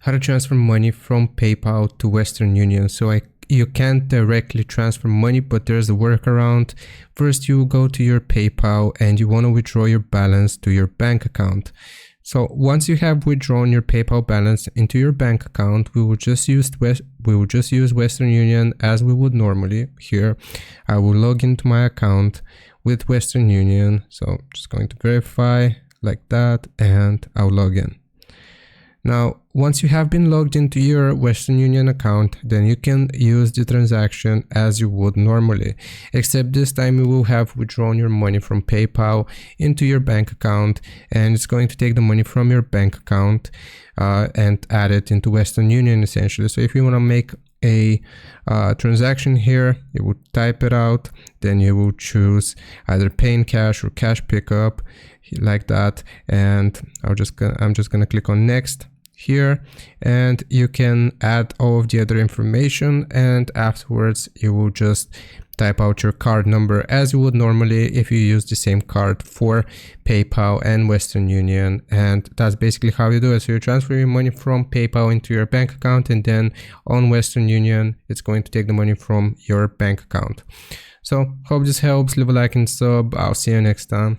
how to transfer money from PayPal to Western Union. So you can't directly transfer money, but there's a workaround. First, you go to your PayPal and you want to withdraw your balance to your bank account. So once you have withdrawn your PayPal balance into your bank account, we will just use Western Union as we would normally. Here, I will log into my account with Western Union. So I'm just going to verify like that, and I'll log in. Now, once you have been logged into your Western Union account, then you can use the transaction as you would normally, except this time you will have withdrawn your money from PayPal into your bank account, and it's going to take the money from your bank account and add it into Western Union essentially. So if you want to make a transaction here, you would type it out, then you will choose either pay in cash or cash pickup like that, and I'm just gonna click on next here, and you can add all of the other information, and afterwards you will just type out your card number as you would normally if you use the same card for PayPal and Western Union. And that's basically how you do it. So you're transferring money from PayPal into your bank account, and then on Western Union it's going to take the money from your bank account. So hope this helps. Leave a like and sub. I'll see you next time.